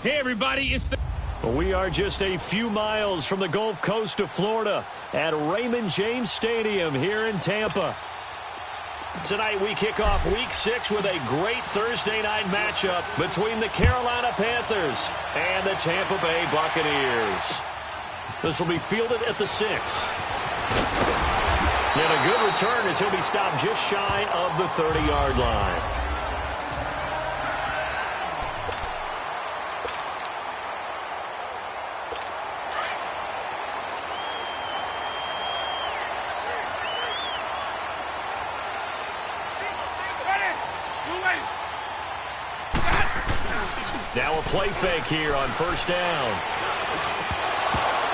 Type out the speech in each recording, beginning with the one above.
Hey, everybody, We are just a few miles from the Gulf Coast of Florida at Raymond James Stadium here in Tampa. Tonight we kick off Week 6 with a great Thursday night matchup between the Carolina Panthers and the Tampa Bay Buccaneers. This will be fielded at the 6. And a good return as he'll be stopped just shy of the 30-yard line. Now a play fake here on first down.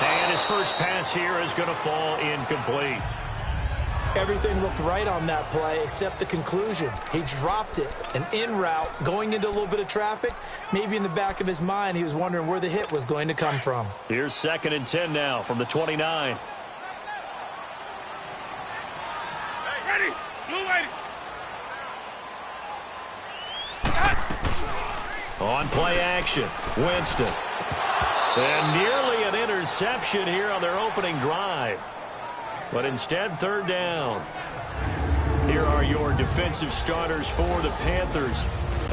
And his first pass here is going to fall incomplete. Everything looked right on that play except the conclusion. He dropped it, an in route, going into a little bit of traffic. Maybe in the back of his mind he was wondering where the hit was going to come from. Here's 2nd and 10 now from the 29. Hey, ready, blue lady. On play action, Winston. And nearly an interception here on their opening drive. But instead, 3rd down. Here are your defensive starters for the Panthers.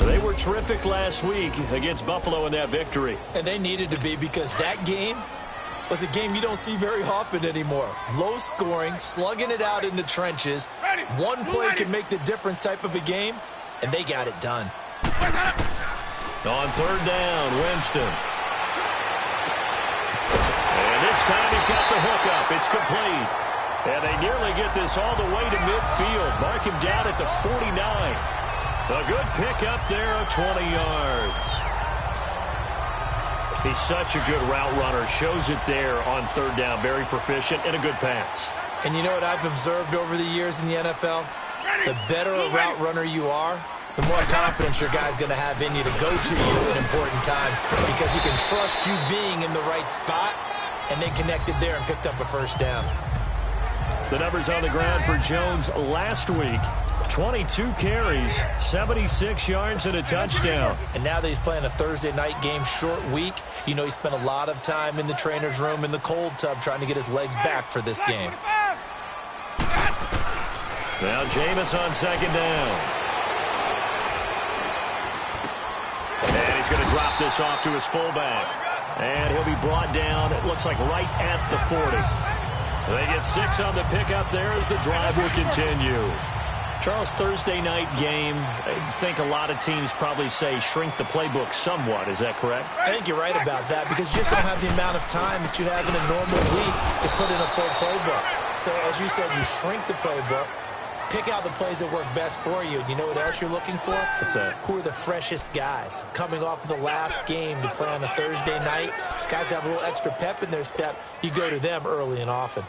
They were terrific last week against Buffalo in that victory. And they needed to be, because that game was a game you don't see very often anymore. Low scoring, slugging it out in the trenches. One play can make the difference type of a game, and they got it done. On 3rd down, Winston. And this time he's got the hook up. It's complete. And they nearly get this all the way to midfield. Mark him down at the 49. A good pick up there of 20 yards. He's such a good route runner. Shows it there on 3rd down. Very proficient and a good pass. And you know what I've observed over the years in the NFL? The better a route runner you are, the more confidence your guy's going to have in you to go to you in important times, because he can trust you being in the right spot, and they connected there and picked up a first down. The numbers on the ground for Jones last week: 22 carries, 76 yards, and a touchdown. And now that he's playing a Thursday night game, short week, you know he spent a lot of time in the trainer's room in the cold tub trying to get his legs back for this game. Now Jameis on 2nd down. And he's going to drop this off to his fullback. And he'll be brought down, it looks like right at the 40. They get 6 on the pickup there as the drive will continue. Charles, Thursday night game, I think a lot of teams probably say shrink the playbook somewhat. Is that correct? I think you're right about that, because you just don't have the amount of time that you have in a normal week to put in a full playbook. So, as you said, you shrink the playbook, pick out the plays that work best for you. You know what else you're looking for? What's that? Who are the freshest guys? Coming off of the last game to play on a Thursday night, guys have a little extra pep in their step. You go to them early and often.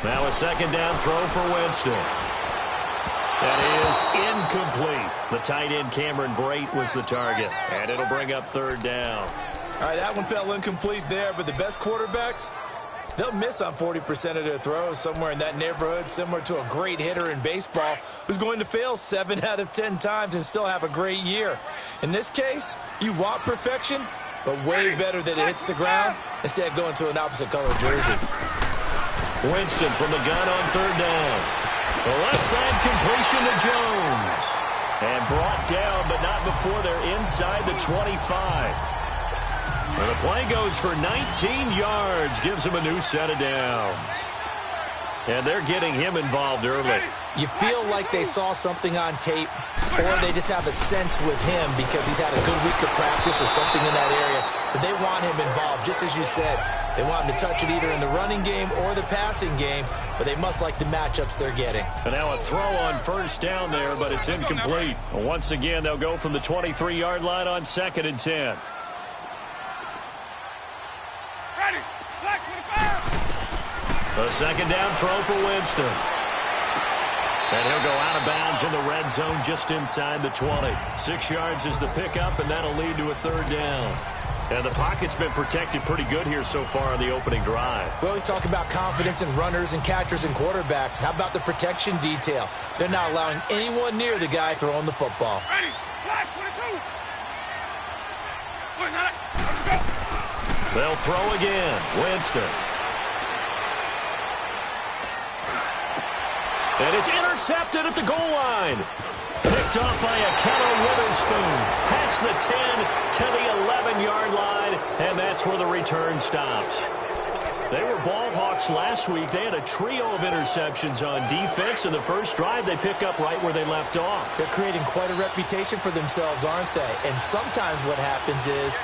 Now a 2nd down throw for Winston. That is incomplete. The tight end Cameron Brate was the target. And it'll bring up 3rd down. All right, that one fell incomplete there, but the best quarterbacks, they'll miss on 40% of their throws, somewhere in that neighborhood, similar to a great hitter in baseball who's going to fail 7 out of 10 times and still have a great year. In this case, you want perfection, but way better that it hits the ground instead of going to an opposite color jersey. Winston from the gun on 3rd down. The left side completion to Jones. And brought down before they're inside the 25. And the play goes for 19 yards, gives him a new set of downs. And they're getting him involved early. You feel like they saw something on tape, or they just have a sense with him because he's had a good week of practice or something in that area, that they want him involved. Just as you said, they want him to touch it either in the running game or the passing game, but they must like the matchups they're getting. And now a throw on first down there, but it's incomplete. Once again, they'll go from the 23-yard line on 2nd and 10. Ready. Flex with the fire. A second down throw for Winston. And he'll go out of bounds in the red zone just inside the 20. 6 yards is the pickup, and that'll lead to a 3rd down. And the pocket's been protected pretty good here so far on the opening drive. We always talk about confidence in runners and catchers and quarterbacks. How about the protection detail? They're not allowing anyone near the guy throwing the football. Ready. Flex 22. Let's go. They'll throw again. Winston. And it's intercepted at the goal line. Picked off by a Keller Witherspoon. Past the 10 to the 11-yard line, and that's where the return stops. They were ball hawks last week. They had a trio of interceptions on defense. In the first drive, they pick up right where they left off. They're creating quite a reputation for themselves, aren't they? And sometimes what happens is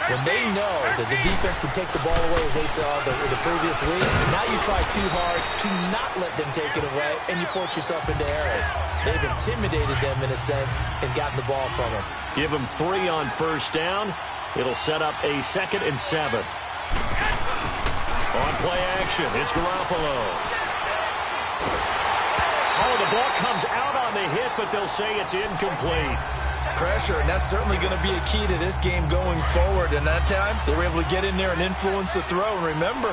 when they know that the defense can take the ball away, as they saw the previous week, now you try too hard to not let them take it away, and you force yourself into errors. They've intimidated them in a sense and gotten the ball from them. Give them 3 on first down. It'll set up a 2nd and 7. On play action, it's Garoppolo. Oh, the ball comes out on the hit, but they'll say it's incomplete. Pressure, and that's certainly going to be a key to this game going forward. And that time, they were able to get in there and influence the throw. And remember,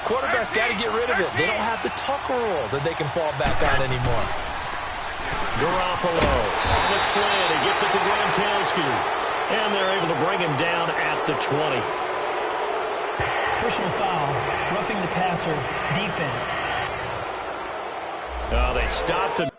quarterbacks got to get rid of it. They don't have the Tucker rule that they can fall back on anymore. Garoppolo on the slant. He gets it to Gronkowski. And they're able to bring him down at the 20. Personal foul, roughing the passer, defense. They stopped it.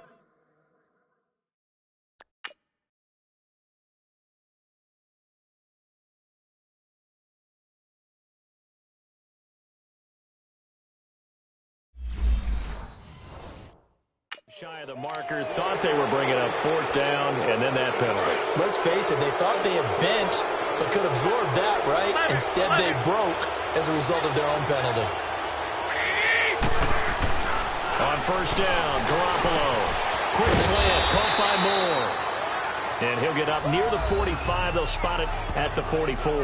Shy of the marker, thought they were bringing up 4th down, and then that penalty. Let's face it, they thought they had bent, but could absorb that, right? Instead, they broke as a result of their own penalty. On first down, Garoppolo. Quick slant, caught by Moore. And he'll get up near the 45. They'll spot it at the 44.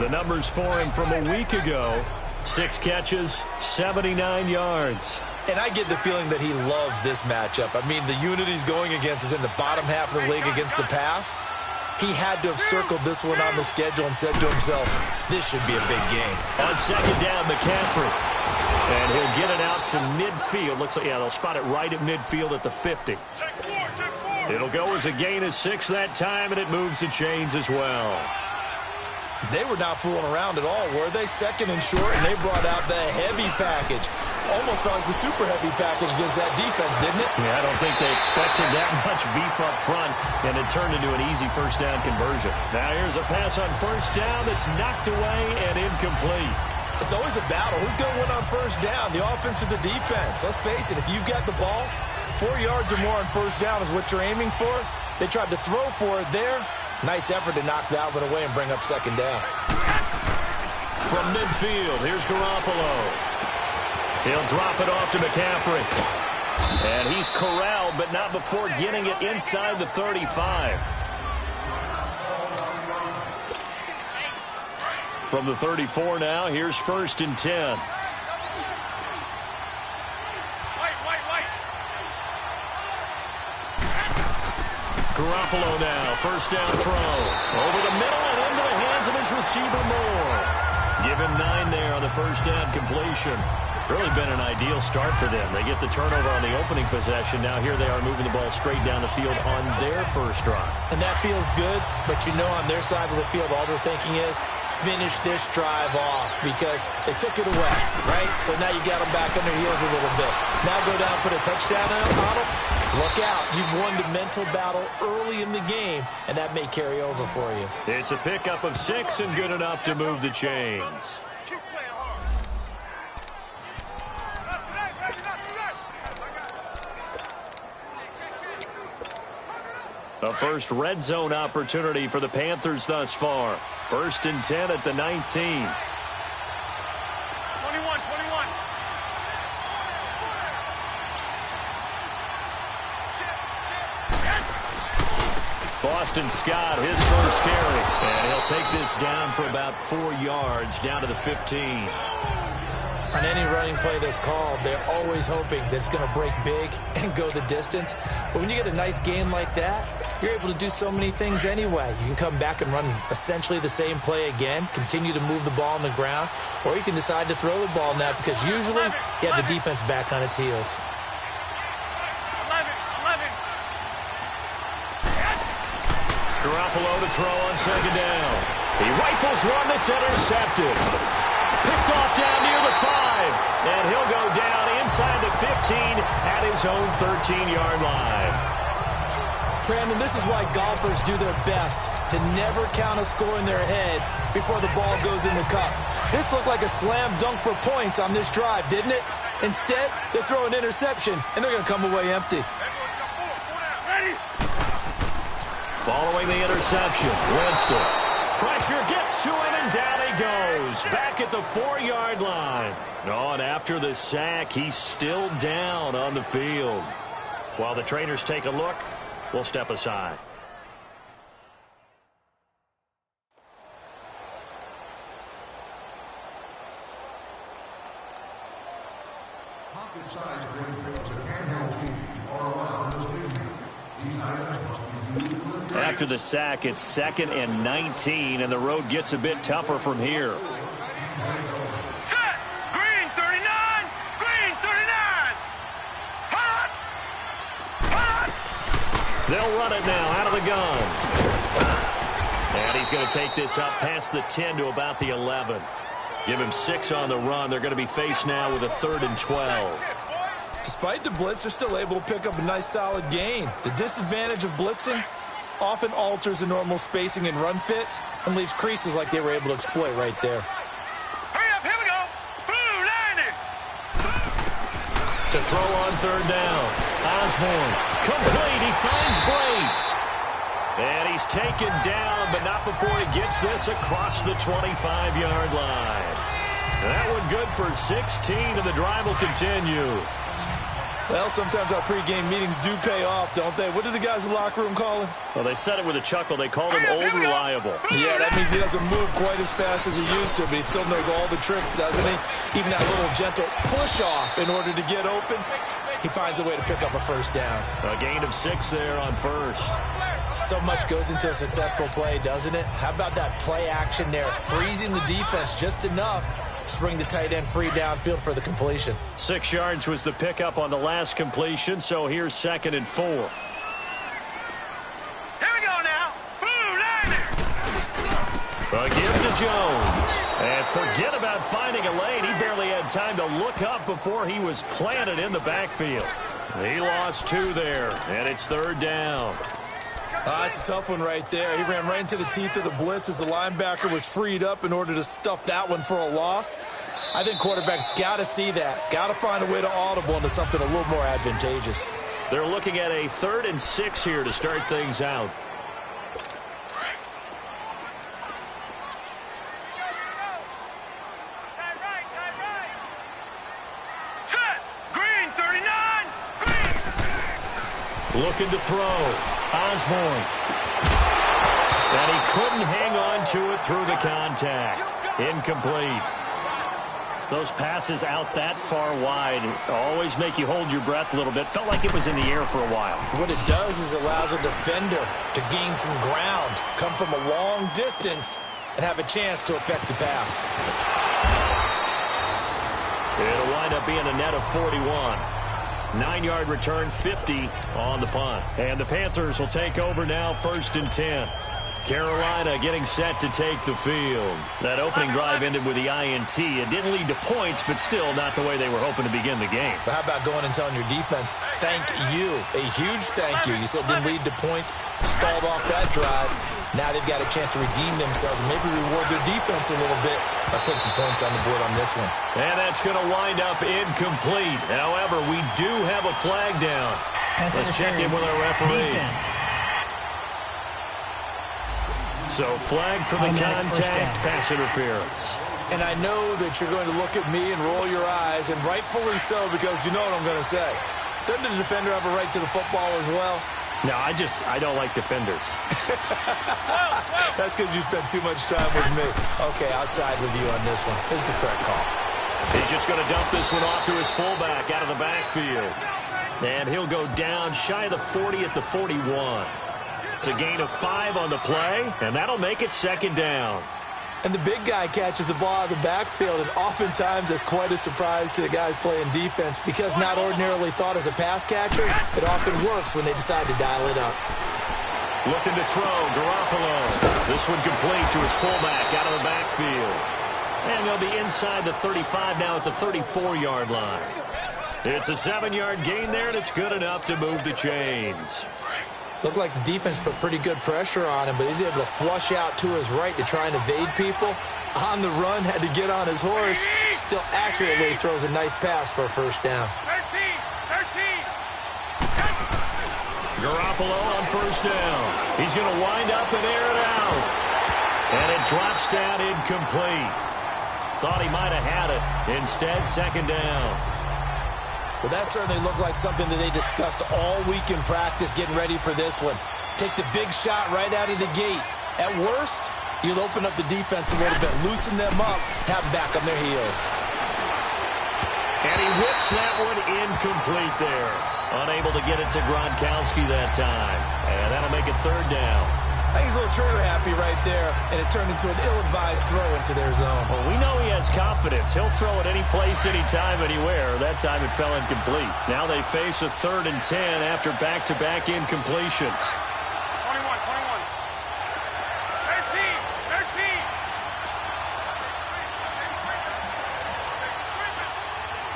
The numbers for him from a week ago, 6 catches, 79 yards. And I get the feeling that he loves this matchup. I mean, the unit he's going against is in the bottom half of the league against the pass. He had to have circled this one on the schedule and said to himself, this should be a big game. On second down, McCaffrey. And he'll get it out to midfield. Looks like, yeah, they'll spot it right at midfield at the 50. Check 4. It'll go as a gain of 6 that time, and it moves the chains as well. They were not fooling around at all, were they? 2nd and short, and they brought out the heavy package. Almost felt like the super heavy package against that defense, didn't it? Yeah, I don't think they expected that much beef up front, and it turned into an easy first down conversion. Now here's a pass on first down that's knocked away and incomplete. It's always a battle. Who's going to win on first down, the offense or the defense? Let's face it, if you've got the ball, 4 yards or more on first down is what you're aiming for. They tried to throw for it there. Nice effort to knock that one away and bring up second down. From midfield, here's Garoppolo. He'll drop it off to McCaffrey. And he's corralled, but not before getting it inside the 35. From the 34 now, here's 1st and 10. Garoppolo now, first down throw. Over the middle and into the hands of his receiver Moore. Give him 9 there on the first down completion. Really been an ideal start for them. They get the turnover on the opening possession. Now here they are moving the ball straight down the field on their first drive. And that feels good, but you know on their side of the field all they're thinking is finish this drive off because they took it away, right? So now you got them back on their heels a little bit. Now go down and put a touchdown on them. Look out. You've won the mental battle early in the game, and that may carry over for you. It's a pickup of 6 and good enough to move the chains. Keep playing hard. Not today, baby, not today. A first red zone opportunity for the Panthers thus far. 1st and 10 at the 19. 21. Boston Scott, his first carry. And he'll take this down for about 4 yards, down to the 15. On any running play that's called, they're always hoping that it's going to break big and go the distance. But when you get a nice game like that, you're able to do so many things anyway. You can come back and run essentially the same play again, continue to move the ball on the ground, or you can decide to throw the ball now because usually you have the defense back on its heels. 11. Garoppolo to throw on 2nd down. He rifles one that's intercepted. Picked off down near the 5. And he'll go down inside the 15 at his own 13-yard line. Brandon, this is why golfers do their best to never count a score in their head before the ball goes in the cup. This looked like a slam dunk for points on this drive, didn't it? Instead, they throw an interception, and they're going to come away empty. Ready? Following the interception, Winston. Pressure gets to him, and down he goes. Back at the 4-yard line. Oh, and after the sack, he's still down on the field. While the trainers take a look, we'll step aside. After the sack, it's 2nd and 19, and the road gets a bit tougher from here. Set. Green 39. Green 39. Hot. They'll run it now out of the gun. And he's going to take this up past the 10 to about the 11. Give him 6 on the run. They're going to be faced now with a 3rd and 12. Despite the blitz, they're still able to pick up a nice solid gain. The disadvantage of blitzing often alters the normal spacing and run fits and leaves creases like they were able to exploit right there. Hurry up, here we go. Blue, line it. To throw on 3rd down. Osborne, complete. He finds Blade. And he's taken down, but not before he gets this across the 25-yard line. That one good for 16, and the drive will continue. Well, sometimes our pregame meetings do pay off, don't they? What do the guys in the locker room call him? Well, they said it with a chuckle. They called him Old Reliable. Yeah, that means he doesn't move quite as fast as he used to, but he still knows all the tricks, doesn't he? Even that little gentle push-off in order to get open. He finds a way to pick up a 1st down. A gain of 6 there on 1st. So much goes into a successful play, doesn't it? How about that play action there? Freezing the defense just enough to bring the tight end free downfield for the completion. 6 yards was the pickup on the last completion, so here's 2nd and 4. Here we go now. Blue, line it. A give to Jones. And forget about finding a lane. He barely had time to look up before he was planted in the backfield. He lost 2 there, and it's 3rd down. It's a tough one right there. He ran right into the teeth of the blitz as the linebacker was freed up in order to stuff that one for a loss. I think quarterbacks got to see that. Got to find a way to audible into something a little more advantageous. They're looking at a 3rd and 6 here to start things out. Set. Green 39. Green. Looking to throw. Osborne. And he couldn't hang on to it through the contact. Incomplete. Those passes out that far wide always make you hold your breath a little bit. Felt like it was in the air for a while. What it does is allows a defender to gain some ground, come from a long distance, and have a chance to affect the pass. It'll wind up being a net of 41. 9-yard return, 50 on the punt. And the Panthers will take over now, 1st and 10. Carolina getting set to take the field. That opening drive ended with the INT. It didn't lead to points, but still not the way they were hoping to begin the game. But how about going and telling your defense, thank you, a huge thank you. You said didn't lead to points, stalled off that drive. Now they've got a chance to redeem themselves and maybe reward their defense a little bit by putting some points on the board on this one. And that's going to wind up incomplete. However, we do have a flag down. Let's check in with our referee. Defense. So flag for the contact, pass interference. And I know that you're going to look at me and roll your eyes, and rightfully so, because you know what I'm going to say. Doesn't the defender have a right to the football as well? No, I don't like defenders. That's because you spent too much time with me. Okay, I'll side with you on this one. This is the correct call. He's just going to dump this one off to his fullback out of the backfield. And he'll go down shy of the 40 at the 41. It's a gain of 5 on the play, and that'll make it second down. And the big guy catches the ball out of the backfield, and oftentimes that's quite a surprise to the guys playing defense because not ordinarily thought as a pass catcher, it often works when they decide to dial it up. Looking to throw, Garoppolo. This one complete to his fullback out of the backfield. And they'll be inside the 35 now at the 34-yard line. It's a 7-yard gain there, and it's good enough to move the chains. Looked like the defense put pretty good pressure on him, but he's able to flush out to his right to try and evade people. On the run, had to get on his horse. Still accurately throws a nice pass for a first down. 13. Garoppolo on first down. He's going to wind up and air it out. And it drops down incomplete. Thought he might have had it. Instead, second down. Well, that certainly looked like something that they discussed all week in practice getting ready for this one. Take the big shot right out of the gate. At worst, you'll open up the defense a little bit, loosen them up, have them back on their heels. And he whips that one incomplete there. Unable to get it to Gronkowski that time. And that'll make it third down. I think he's a little trigger happy right there, and it turned into an ill-advised throw into their zone. Well, we know he has confidence. He'll throw it any place, anytime, anywhere. That time it fell incomplete. Now they face a 3rd and 10 after back-to-back incompletions. 21. 13.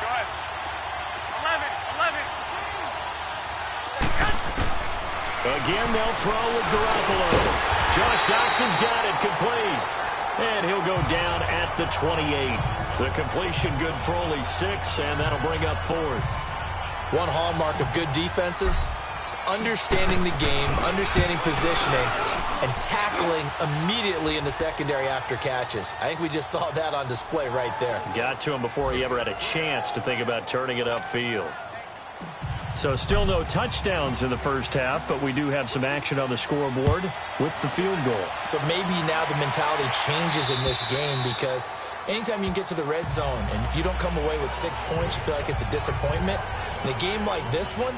Go ahead. 11. Again, they'll throw with Garoppolo. Josh Doxson's got it complete. And he'll go down at the 28. The completion good for only 6, and that'll bring up 4th. One hallmark of good defenses is understanding the game, understanding positioning, and tackling immediately in the secondary after catches. I think we just saw that on display right there. Got to him before he ever had a chance to think about turning it upfield. So still no touchdowns in the first half, but we do have some action on the scoreboard with the field goal. So maybe now the mentality changes in this game because anytime you can get to the red zone and if you don't come away with 6 points, you feel like it's a disappointment. In a game like this one,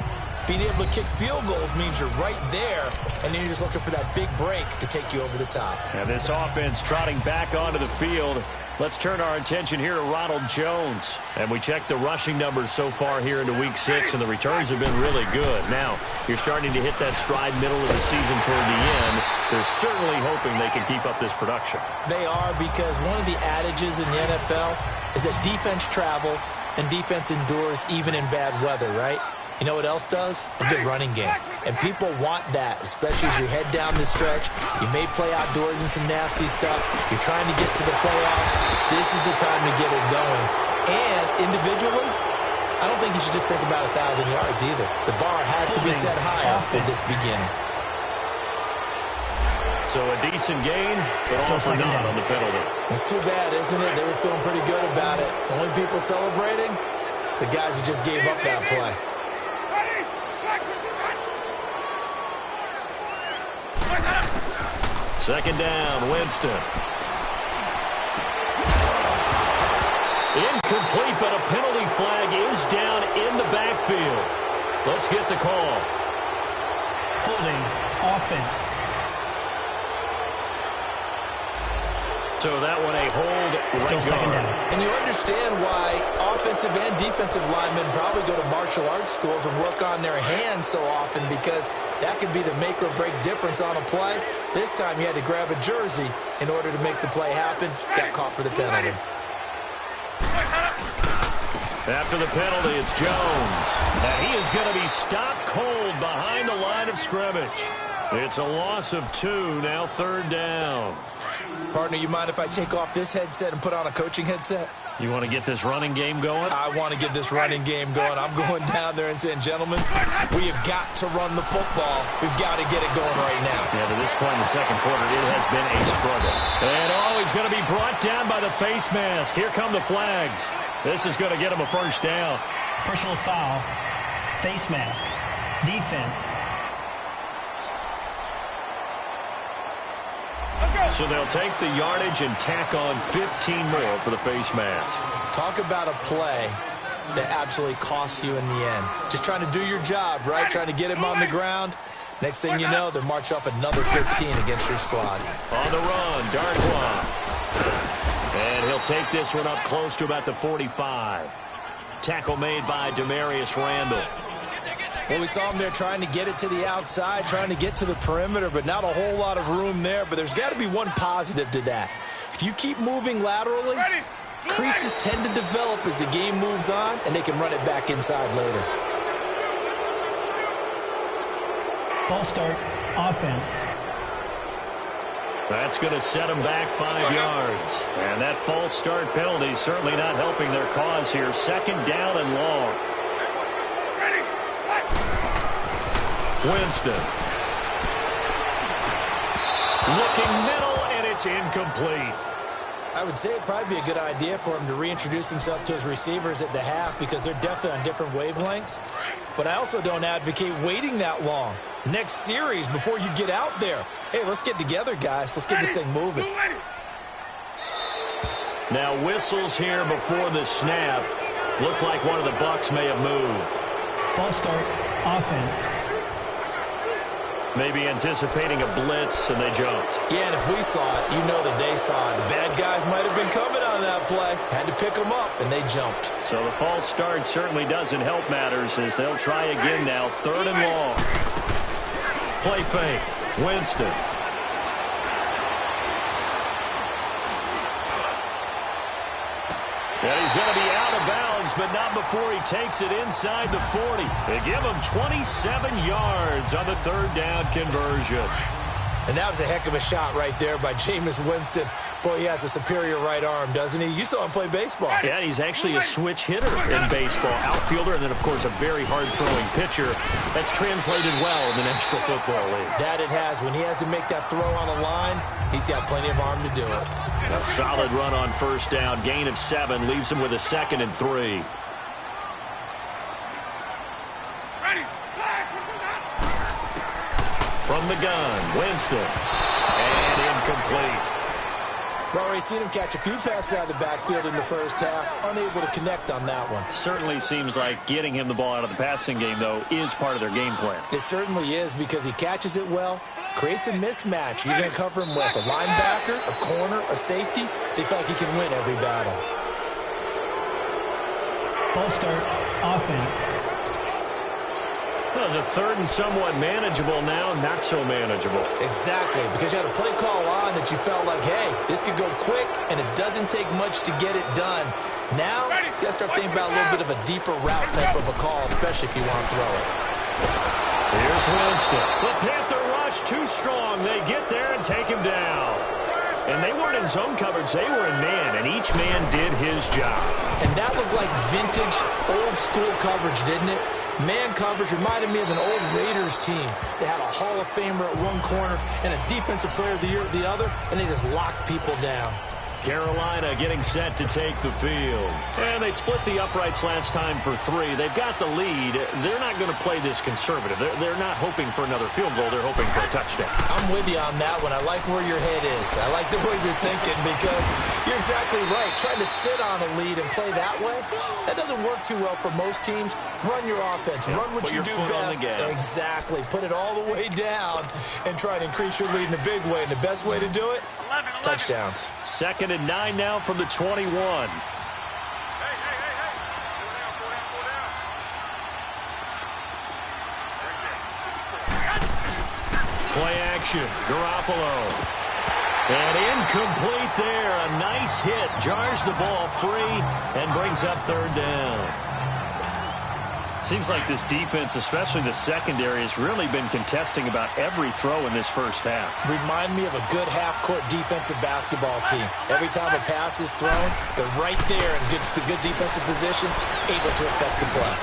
being able to kick field goals means you're right there, and then you're just looking for that big break to take you over the top. And this offense trotting back onto the field. Let's turn our attention here to Ronald Jones. And we check the rushing numbers so far here into Week 6, and the returns have been really good. Now, you're starting to hit that stride middle of the season toward the end. They're certainly hoping they can keep up this production. They are, because one of the adages in the NFL is that defense travels and defense endures even in bad weather, right? You know what else does? A good running game. And people want that, especially as you head down the stretch. You may play outdoors in some nasty stuff. You're trying to get to the playoffs. This is the time to get it going. And individually, I don't think you should just think about 1,000 yards either. The bar has to be set higher for this beginning. So a decent gain, but all for naught on the penalty. It's too bad, isn't it? They were feeling pretty good about it. The only people celebrating, the guys who just gave up that play. Second down, Winston. Incomplete, but a penalty flag is down in the backfield. Let's get the call. Holding offense. So that one a hold. Still second down. And you understand why offensive and defensive linemen probably go to martial arts schools and work on their hands so often, because that could be the make or break difference on a play. This time he had to grab a jersey in order to make the play happen. Got caught for the penalty. After the penalty, it's Jones. And he is going to be stopped cold behind the line of scrimmage. It's a loss of 2, now 3rd down. Partner, you mind if I take off this headset and put on a coaching headset? You want to get this running game going? I want to get this running game going. I'm going down there and saying, gentlemen, we have got to run the football. We've got to get it going right now. Yeah, to this point in the second quarter, it has been a struggle. And he's going to be brought down by the face mask. Here come the flags. This is going to get him a first down. Personal foul. Face mask. Defense. So they'll take the yardage and tack on 15 more for the face mask. Talk about a play that absolutely costs you in the end. Just trying to do your job, right? Trying to get him on the ground. Next thing you know, they're marching off another 15 against your squad. On the run, Darkwa. And he'll take this one up close to about the 45. Tackle made by Demarius Randall. Well, we saw him there trying to get it to the outside, trying to get to the perimeter, but not a whole lot of room there. But there's got to be one positive to that. If you keep moving laterally, creases tend to develop as the game moves on, and they can run it back inside later. False start, offense. That's going to set them back 5 yards. And that false start penalty certainly not helping their cause here. 2nd down and long. Winston. Looking middle, and it's incomplete. I would say it'd probably be a good idea for him to reintroduce himself to his receivers at the half because they're definitely on different wavelengths. But I also don't advocate waiting that long. Next series, before you get out there, hey, let's get together, guys. Let's get this thing moving. Now whistles here before the snap. Looked like one of the Bucs may have moved. False start, offense. Maybe anticipating a blitz, and they jumped. Yeah, and if we saw it, you know that they saw it. The bad guys might have been coming on that play. Had to pick them up, and they jumped. So the false start certainly doesn't help matters as they'll try again now. 3rd and long. Play fake. Winston. And he's going to be out of bounds, but not before he takes it inside the 40. They give him 27 yards on the 3rd down conversion. And that was a heck of a shot right there by Jameis Winston. Boy, he has a superior right arm, doesn't he? You saw him play baseball. Yeah, he's actually a switch hitter in baseball. Outfielder, and then, of course, a very hard-throwing pitcher. That's translated well in the National Football League. That it has. When he has to make that throw on the line, he's got plenty of arm to do it. A solid run on 1st down. Gain of 7 leaves him with a 2nd and 3. From the gun, Winston. And incomplete. We've already seen him catch a few passes out of the backfield in the first half. Unable to connect on that one. Certainly seems like getting him the ball out of the passing game, though, is part of their game plan. It certainly is because he catches it well, creates a mismatch. You're going to cover him with a linebacker, a corner, a safety. They feel like he can win every battle. False start, offense. That was a 3rd and somewhat manageable now, not so manageable. Exactly, because you had a play call on that you felt like, hey, this could go quick, and it doesn't take much to get it done. Now, you got to start thinking about a little bit of a deeper route type of a call, especially if you want to throw it. Here's Winston. The Panther rush too strong. They get there and take him down. And they weren't in zone coverage. They were in man, and each man did his job. And that looked like vintage, old-school coverage, didn't it? Man coverage reminded me of an old Raiders team. They had a Hall of Famer at one corner and a Defensive Player of the Year at the other, and they just locked people down. Carolina getting set to take the field. And they split the uprights last time for 3. They've got the lead. They're not going to play this conservative. They're not hoping for another field goal. They're hoping for a touchdown. I'm with you on that one. I like where your head is. I like the way you're thinking because you're exactly right. Trying to sit on a lead and play that way, that doesn't work too well for most teams. Run your offense. Yeah, run what you do best. Exactly. Put it all the way down and try to increase your lead in a big way. And the best way to do it, touchdowns. 2nd and 9 now from the 21. Play action. Garoppolo. And incomplete there. A nice hit. Jars the ball free and brings up third down. Seems like this defense, especially the secondary, has really been contesting about every throw in this first half. Remind me of a good half-court defensive basketball team. Every time a pass is thrown, they're right there in good defensive position, able to affect the play.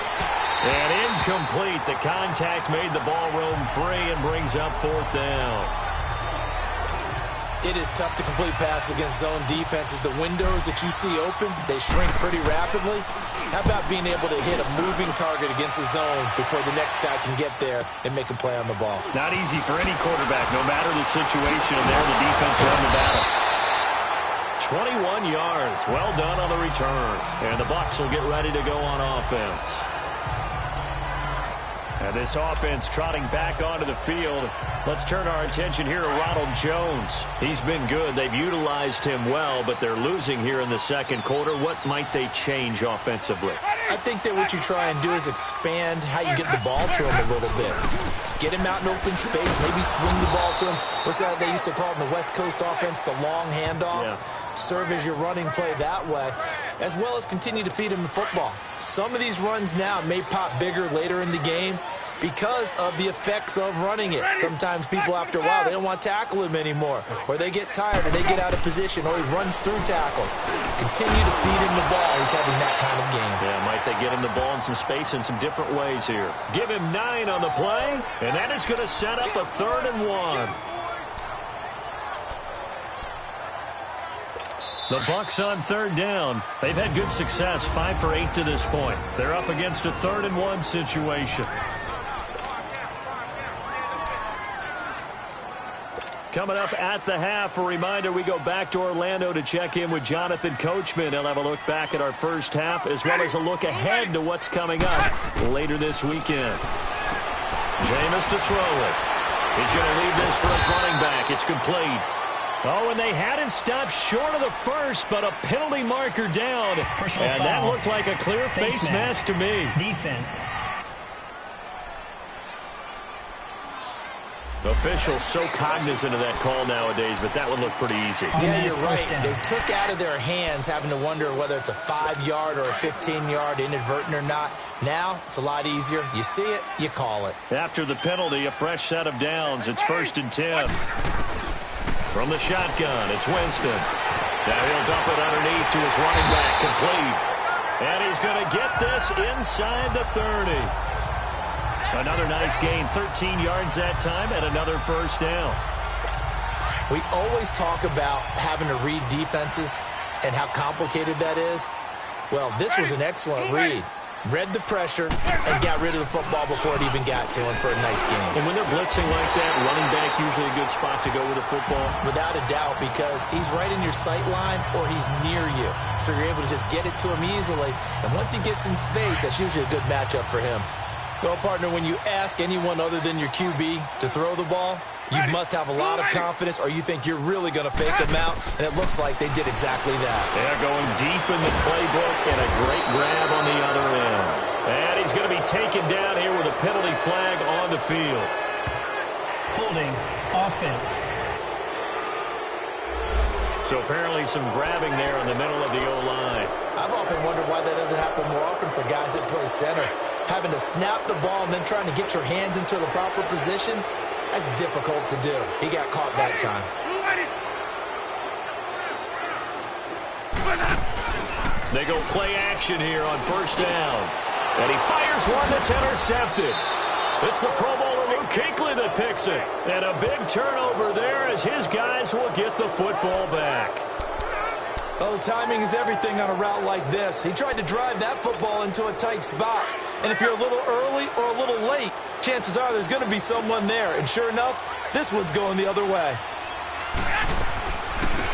And incomplete. The contact made the ball roam free and brings up fourth down. It is tough to complete passes against zone defenses. The windows that you see open, they shrink pretty rapidly. How about being able to hit a moving target against a zone before the next guy can get there and make a play on the ball? Not easy for any quarterback, no matter the situation, and there the defense won the battle. 21 yards. Well done on the return. And the Bucs will get ready to go on offense. And this offense trotting back onto the field. Let's turn our attention here to Ronald Jones. He's been good. They've utilized him well, but they're losing here in the second quarter. What might they change offensively? I think that what you try and do is expand how you get the ball to him a little bit. Get him out in open space, maybe swing the ball to him. What's that they used to call it in the West Coast offense, the long handoff? Yeah. Serve as your running play that way, as well as continue to feed him the football. Some of these runs now may pop bigger later in the game because of the effects of running it. Sometimes people, after a while, they don't want to tackle him anymore, or they get tired, or they get out of position, or he runs through tackles. Continue to feed him the ball. He's having that kind of game. Yeah, might they get him the ball in some space in some different ways here. Give him 9 on the play, and that is going to set up a 3rd and 1. The Bucs on 3rd down. They've had good success, 5 for 8 to this point. They're up against a 3rd and 1 situation. Coming up at the half, a reminder, we go back to Orlando to check in with Jonathan Coachman. He'll have a look back at our first half as well as a look ahead to what's coming up later this weekend. Jameis to throw it. He's going to leave this for his running back. It's complete. Oh, and they had it stopped short of the first, but a penalty marker down. And that looked like a clear face mask to me. Defense. Officials so cognizant of that call nowadays, but that would look pretty easy. Yeah, you're right. They took out of their hands having to wonder whether it's a 5-yard or a 15-yard inadvertent or not. Now, it's a lot easier. You see it, you call it. After the penalty, a fresh set of downs. It's 1st and 10. From the shotgun, it's Winston. Now he'll dump it underneath to his running back, complete. And he's going to get this inside the 30. Another nice gain, 13 yards that time, and another first down. We always talk about having to read defenses and how complicated that is. Well, this was an excellent read. Read the pressure and got rid of the football before it even got to him for a nice game. And when they're blitzing like that, running back usually a good spot to go with the football? Without a doubt, because he's right in your sight line or he's near you. So you're able to just get it to him easily. And once he gets in space, that's usually a good matchup for him. Well, partner, when you ask anyone other than your QB to throw the ball, you must have a lot of confidence or you think you're really going to fake them out, and it looks like they did exactly that. They're going deep in the playbook and a great grab on the other end. And he's going to be taken down here with a penalty flag on the field. Holding offense. So apparently some grabbing there in the middle of the O-line. I've often wondered why that doesn't happen more often for guys that play center. Having to snap the ball and then trying to get your hands into the proper position, that's difficult to do. He got caught that time. They go play action here on 1st down. And he fires one that's intercepted. It's the Pro Bowler Luke Kuechly that picks it. And a big turnover there as his guys will get the football back. Oh, timing is everything on a route like this. He tried to drive that football into a tight spot. And if you're a little early or a little late, chances are there's going to be someone there. And sure enough, this one's going the other way.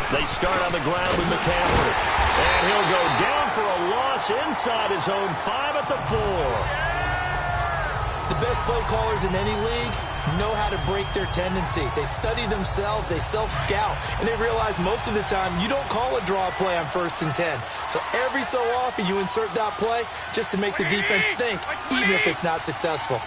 They start on the ground with McCaffrey. And he'll go down for a loss inside his own 5 at the 4. The best play callers in any league know how to break their tendencies. They study themselves, they self-scout, and they realize most of the time you don't call a draw play on 1st and 10. So every so often you insert that play just to make the defense think, even if it's not successful.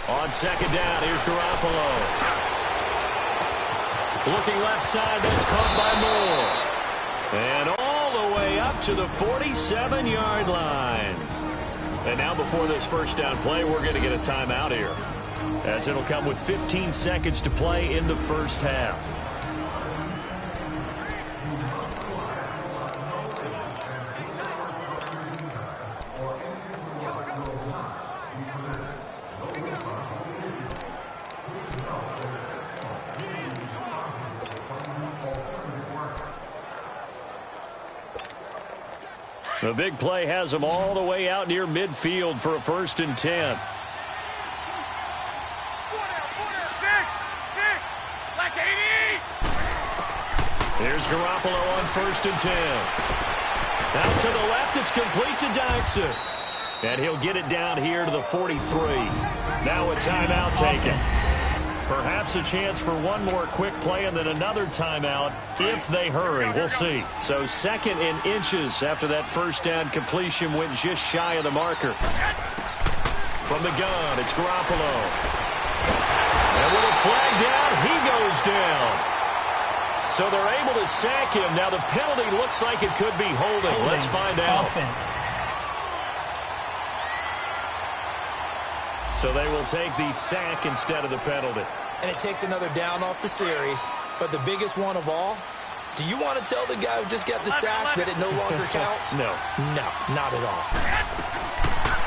On second down, here's Garoppolo. Looking left side, that's caught by Moore. And all the way up to the 47-yard line. And now before this first down play, we're going to get a timeout here, as it'll come with 15 seconds to play in the first half. The big play has them all the way out near midfield for a 1st and 10. Here's Garoppolo on 1st and 10. Out to the left, it's complete to Dykson. And he'll get it down here to the 43. Now a timeout taken. Perhaps a chance for one more quick play and then another timeout if they hurry. We'll see. So 2nd and inches after that first down completion went just shy of the marker. From the gun, it's Garoppolo. And with a flag down, he goes down. So they're able to sack him. Now the penalty looks like it could be holding. Let's find out. Offense. So they will take the sack instead of the penalty. And it takes another down off the series. But the biggest one of all, do you want to tell the guy who just got the sack that it no longer counts? No. No, not at all.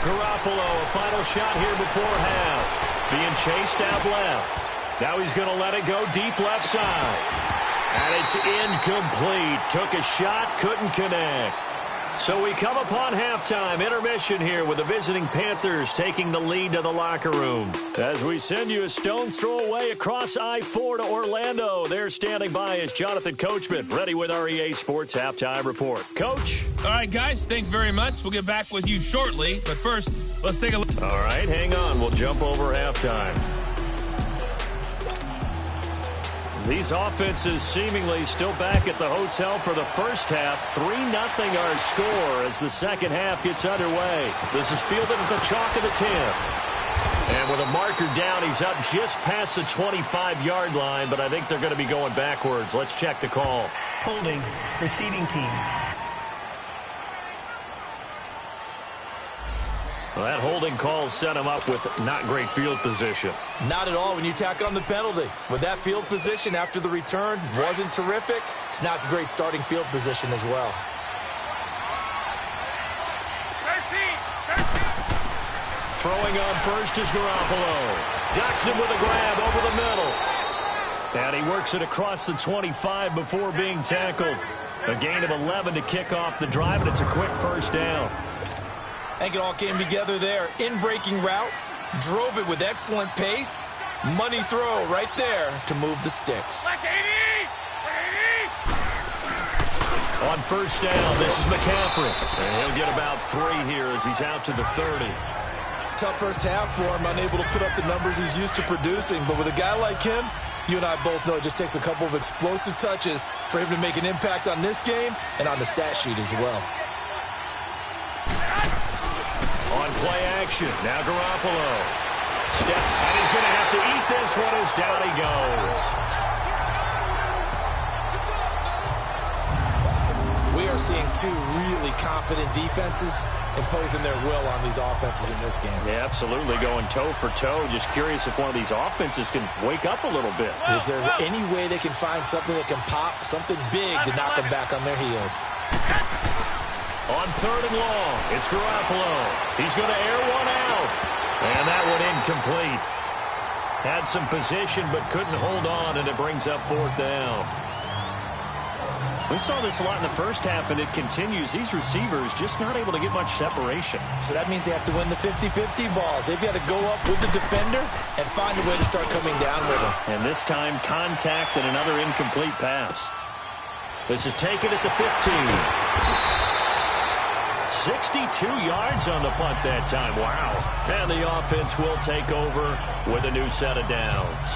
Garoppolo, a final shot here before half. Being chased out left. Now he's going to let it go deep left side. And it's incomplete. Took a shot, couldn't connect. So we come upon halftime, intermission here with the visiting Panthers taking the lead to the locker room. As we send you a stone's throw away across I-4 to Orlando. There standing by is Jonathan Coachman, ready with our EA Sports Halftime Report. Coach? All right, guys, thanks very much. We'll get back with you shortly. But first, let's take a look. All right, hang on. We'll jump over halftime. These offenses seemingly still back at the hotel for the first half. 3-0 our score as the second half gets underway. This is fielded at the chalk of the 10. And with a marker down, he's up just past the 25-yard line, but I think they're going to be going backwards. Let's check the call. Holding. Receiving team. Well, that holding call set him up with not great field position. Not at all when you tack on the penalty. With that field position after the return wasn't terrific, it's not a great starting field position as well. 13. Throwing on first is Garoppolo. Dykson with a grab over the middle. And he works it across the 25 before being tackled. A gain of 11 to kick off the drive, and it's a quick first down. I think it all came together there. In-breaking route, drove it with excellent pace. Money throw right there to move the sticks. On first down, this is McCaffrey. And he'll get about 3 here as he's out to the 30. Tough first half for him, unable to put up the numbers he's used to producing. But with a guy like him, you and I both know it just takes a couple of explosive touches for him to make an impact on this game and on the stat sheet as well. On play action, now Garoppolo. Step, and he's going to have to eat this one as down he goes. We are seeing two really confident defenses imposing their will on these offenses in this game. Yeah, absolutely, going toe for toe. Just curious if one of these offenses can wake up a little bit. Is there any way they can find something that can pop, something big to knock them back on their heels? On 3rd and long, it's Garoppolo. He's going to air one out. And that one incomplete. Had some position but couldn't hold on, and it brings up 4th down. We saw this a lot in the first half, and it continues. These receivers just not able to get much separation. So that means they have to win the 50-50 balls. They've got to go up with the defender and find a way to start coming down with him. And this time, contact and another incomplete pass. This is taken at the 15. 62 yards on the punt that time. Wow. And the offense will take over with a new set of downs.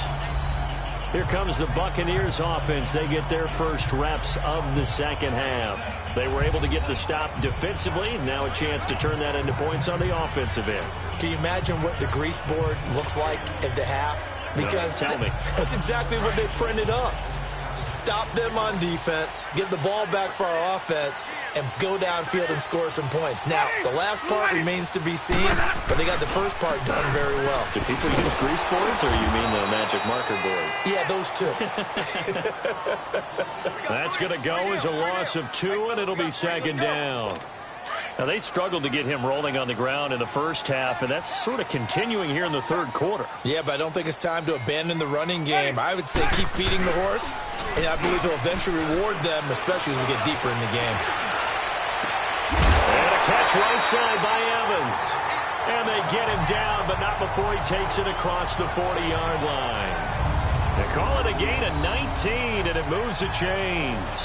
Here comes the Buccaneers offense. They get their first reps of the second half. They were able to get the stop defensively. Now a chance to turn that into points on the offensive end. Can you imagine what the grease board looks like at the half? Because tell me. That's exactly what they printed up. Stop them on defense, get the ball back for our offense, and go downfield and score some points. Now, the last part remains to be seen, but they got the first part done very well. Do people use grease boards, or you mean the magic marker board? Yeah, those two. That's going to go as a loss of 2, and it'll be second down. Now, they struggled to get him rolling on the ground in the first half, and that's sort of continuing here in the third quarter. Yeah, but I don't think it's time to abandon the running game. I would say keep feeding the horse, and I believe he'll eventually reward them, especially as we get deeper in the game. And a catch right side by Evans. And they get him down, but not before he takes it across the 40-yard line. They call it a gain of 19, and it moves the chains.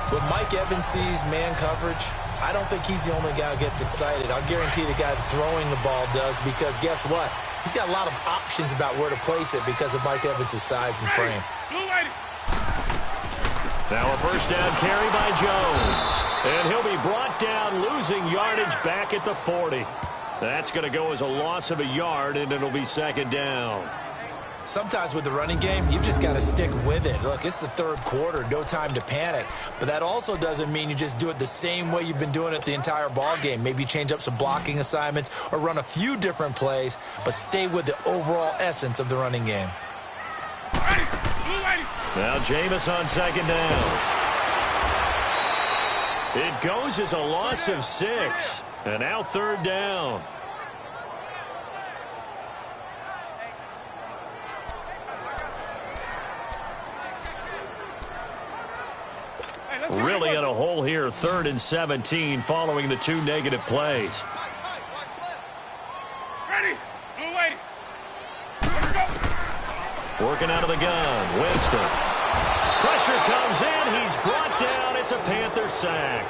When Mike Evans sees man coverage, I don't think he's the only guy who gets excited. I'll guarantee the guy throwing the ball does, because guess what? He's got a lot of options about where to place it because of Mike Evans' size and frame. Now a first down carry by Jones. And he'll be brought down, losing yardage back at the 40. That's going to go as a loss of a yard, and it'll be second down. Sometimes with the running game, you've just got to stick with it. Look, it's the third quarter, no time to panic. But that also doesn't mean you just do it the same way you've been doing it the entire ball game. Maybe change up some blocking assignments or run a few different plays, but stay with the overall essence of the running game. Now Jameis on second down. It goes as a loss of 6. And now third down. Really in a hole here, 3rd and 17, following the 2 negative plays. Ready. Working out of the gun, Winston. Pressure comes in, he's brought down. It's a Panther sack.